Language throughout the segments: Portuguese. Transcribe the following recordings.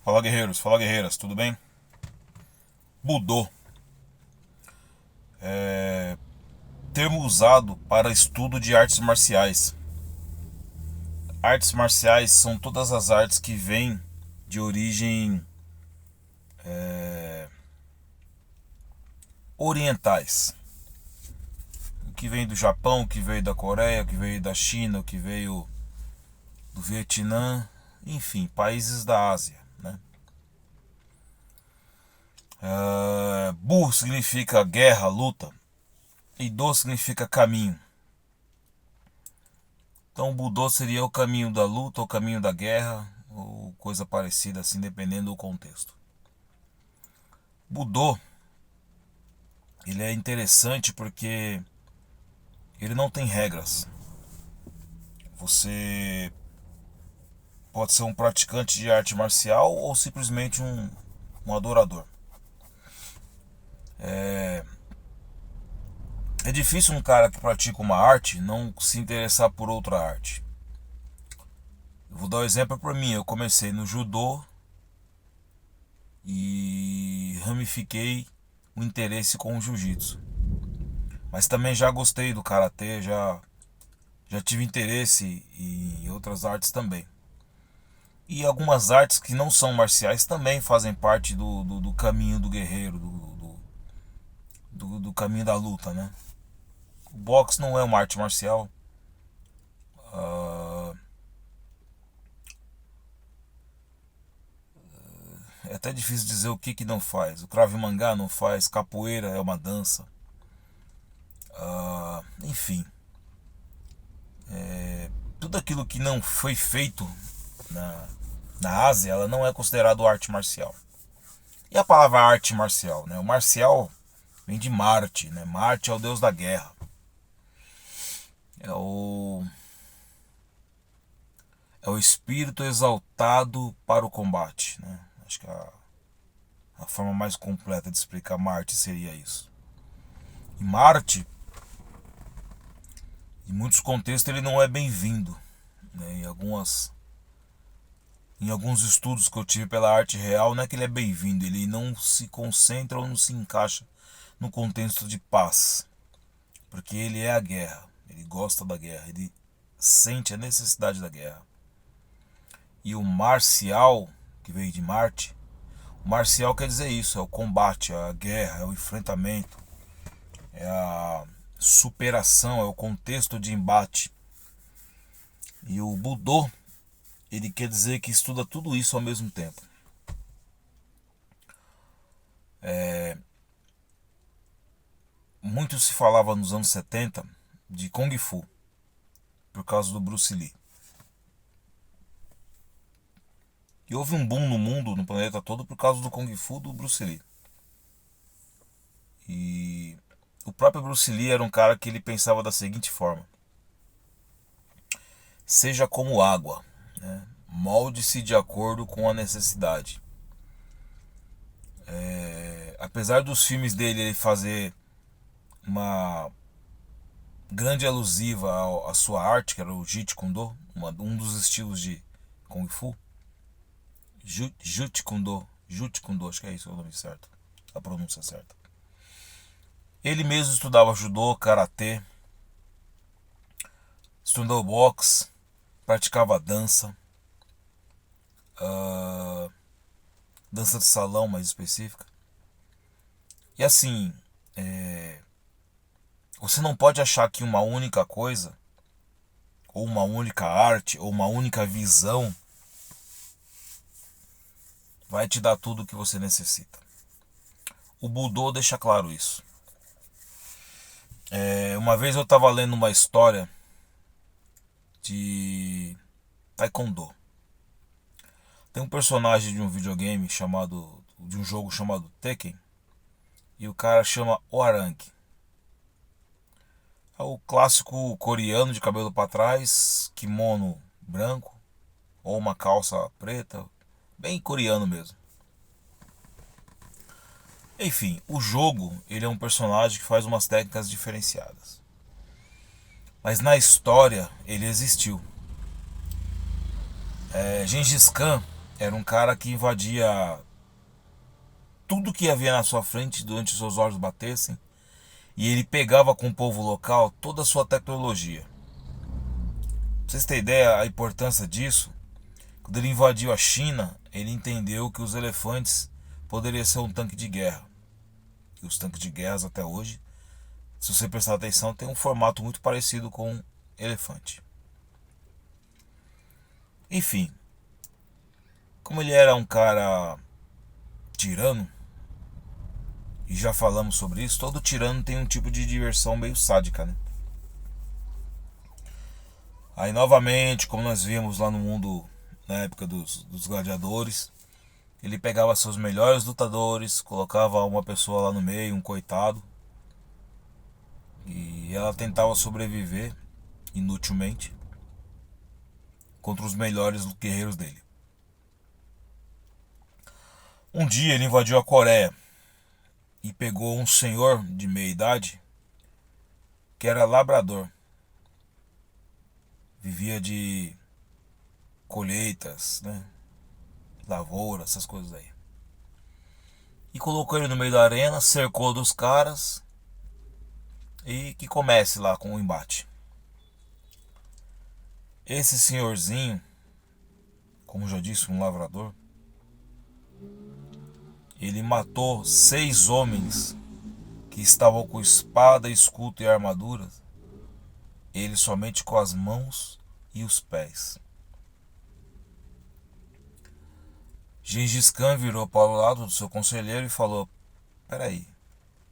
Fala guerreiros, fala guerreiras, tudo bem? Budô é termo usado para estudo de artes marciais. Artes marciais são todas as artes que vêm de origem orientais. O que vem do Japão, o que veio da Coreia, o que veio da China, o que veio do Vietnã, enfim, países da Ásia, né? Bu significa guerra, luta, e Do significa caminho. Então o Budô seria o caminho da luta, o caminho da guerra, ou coisa parecida assim, dependendo do contexto. Budô, ele é interessante porque ele não tem regras. Você pode ser um praticante de arte marcial ou simplesmente um adorador. É difícil um cara que pratica uma arte não se interessar por outra arte. Eu vou dar um exemplo para mim. Eu comecei no judô e ramifiquei o interesse com o jiu-jitsu. Mas também já gostei do karatê, já tive interesse em outras artes também. E algumas artes que não são marciais também fazem parte do caminho do guerreiro, do caminho da luta, né? O boxe não é uma arte marcial. É até difícil dizer o que não faz. O Krav Maga não faz, capoeira é uma dança. Enfim, tudo aquilo que não foi feito na Ásia, ela não é considerado arte marcial. E a palavra arte marcial, né? O marcial vem de Marte, né? Marte é o deus da guerra. É o é o espírito exaltado para o combate, né? Acho que a forma mais completa de explicar Marte seria isso. E Marte, em muitos contextos, ele não é bem-vindo, né? Em alguns estudos que eu tive pela arte real, não é que ele é bem-vindo, ele não se concentra ou não se encaixa no contexto de paz, porque ele é a guerra, ele gosta da guerra, ele sente a necessidade da guerra. E o marcial, que veio de Marte, o marcial quer dizer isso, é o combate, é a guerra, é o enfrentamento, é a superação, é o contexto de embate. E o Budô, ele quer dizer que estuda tudo isso ao mesmo tempo. Muito se falava nos anos 70 de Kung Fu, por causa do Bruce Lee. E houve um boom no mundo, no planeta todo, por causa do Kung Fu do Bruce Lee. E o próprio Bruce Lee era um cara que ele pensava da seguinte forma: seja como água, né? Molde-se de acordo com a necessidade. Apesar dos filmes dele ele fazer uma grande alusiva à sua arte, que era o Jeet Kune Do, um dos estilos de Kung Fu, Jeet Kune Do, acho que é isso o nome certo, a pronúncia certa. Ele mesmo estudava judô, karatê, estudou boxe, praticava dança, dança de salão mais específica. E assim, você não pode achar que uma única coisa, ou uma única arte, ou uma única visão vai te dar tudo o que você necessita. O Budô deixa claro isso. Uma vez eu estava lendo uma história de Taekwondo. Tem um personagem de um videogame de um jogo chamado Tekken, e o cara chama Hwarang. É o clássico coreano de cabelo para trás, kimono branco ou uma calça preta, bem coreano mesmo. Enfim, o jogo, ele é um personagem que faz umas técnicas diferenciadas. Mas na história ele existiu. Gengis Khan, era um cara que invadia tudo que havia na sua frente durante os seus olhos batessem, e ele pegava com o povo local toda a sua tecnologia. Pra vocês terem ideia a importância disso, quando ele invadiu a China, ele entendeu que os elefantes poderiam ser um tanque de guerra. E os tanques de guerra até hoje, se você prestar atenção, tem um formato muito parecido com um elefante. Enfim, como ele era um cara tirano, e já falamos sobre isso, todo tirano tem um tipo de diversão meio sádica, né? Aí novamente, como nós vimos lá no mundo, na época dos gladiadores, ele pegava seus melhores lutadores, colocava uma pessoa lá no meio, um coitado, e ela tentava sobreviver inutilmente contra os melhores guerreiros dele. Um dia ele invadiu a Coreia e pegou um senhor de meia idade que era labrador. Vivia de colheitas, né? Lavoura, essas coisas aí. E colocou ele no meio da arena, cercou dos caras e que comece lá com o embate. Esse senhorzinho, como já disse, um lavrador, ele matou 6 homens que estavam com espada, escudo e armaduras, ele somente com as mãos e os pés. Gengis Khan virou para o lado do seu conselheiro e falou: peraí,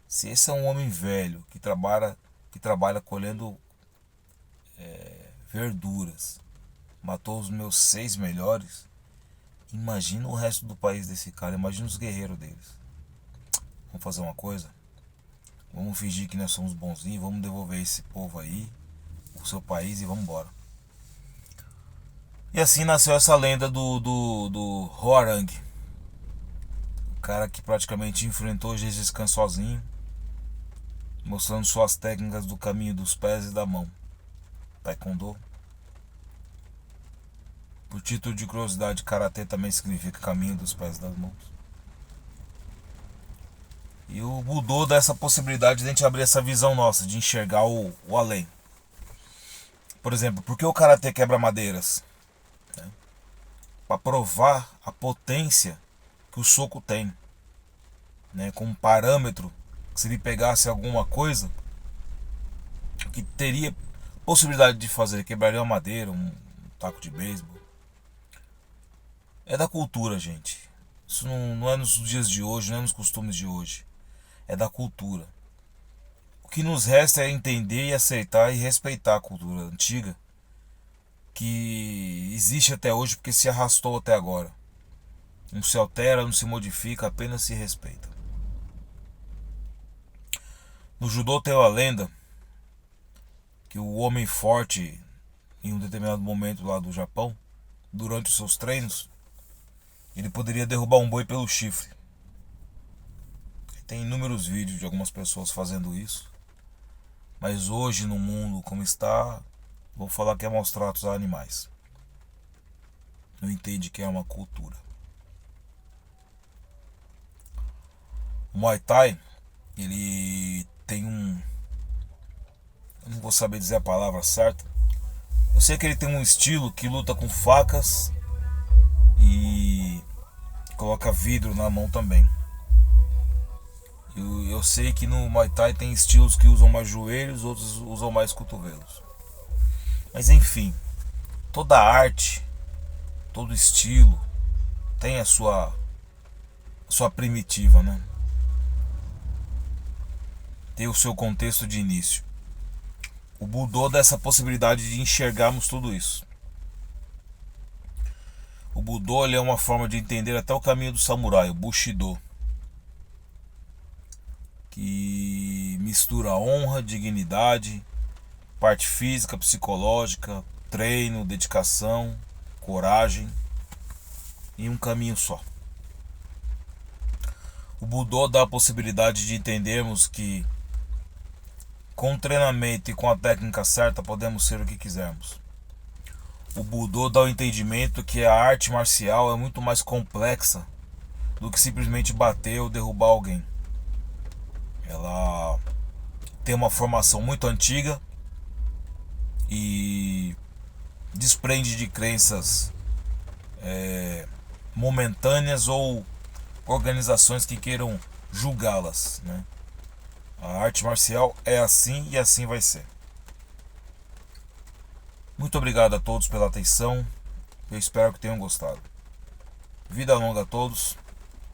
se esse é um homem velho que trabalha colhendo verduras, matou os meus 6 melhores, imagina o resto do país desse cara, imagina os guerreiros deles. Vamos fazer uma coisa? Vamos fingir que nós somos bonzinhos, vamos devolver esse povo aí, o seu país, e vamos embora. E assim nasceu essa lenda do Hwoarang, o cara que praticamente enfrentou Gengis Khan sozinho, mostrando suas técnicas do caminho dos pés e da mão. Taekwondo. Por título de curiosidade, Karatê também significa caminho dos pés e das mãos. E o Budô dá essa possibilidade de a gente abrir essa visão nossa, de enxergar o além. Por exemplo, por que o Karatê quebra madeiras? Para provar a potência que o soco tem, né? Com um parâmetro que, se ele pegasse alguma coisa que teria possibilidade de fazer, quebraria uma madeira, um taco de beisebol. É da cultura, gente. Isso não é nos dias de hoje, não é nos costumes de hoje. É da cultura. O que nos resta é entender e aceitar e respeitar a cultura antiga, que existe até hoje porque se arrastou até agora. Não se altera, não se modifica, apenas se respeita. No judô tem uma lenda que o homem forte, em um determinado momento lá do Japão, durante os seus treinos, ele poderia derrubar um boi pelo chifre. Tem inúmeros vídeos de algumas pessoas fazendo isso. Mas hoje, no mundo como está, vou falar que é maus tratos a animais. Não entende que é uma cultura. O Muay Thai, ele tem um... eu não vou saber dizer a palavra certa. Eu sei que ele tem um estilo que luta com facas e coloca vidro na mão também. Eu sei que no Muay Thai tem estilos que usam mais joelhos, outros usam mais cotovelos. Mas enfim, toda arte, todo estilo tem a sua primitiva, né? Tem o seu contexto de início. O Budô dá essa possibilidade de enxergarmos tudo isso. O Budô é uma forma de entender até o caminho do samurai, o Bushido, que mistura honra, dignidade, parte física, psicológica, treino, dedicação, coragem em um caminho só. O Budô dá a possibilidade de entendermos que com o treinamento e com a técnica certa podemos ser o que quisermos. O Budô dá o entendimento que a arte marcial é muito mais complexa do que simplesmente bater ou derrubar alguém. Ela tem uma formação muito antiga e desprende de crenças momentâneas ou organizações que queiram julgá-las, né? A arte marcial é assim e assim vai ser. Muito obrigado a todos pela atenção. Eu espero que tenham gostado. Vida longa a todos.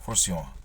Força e honra.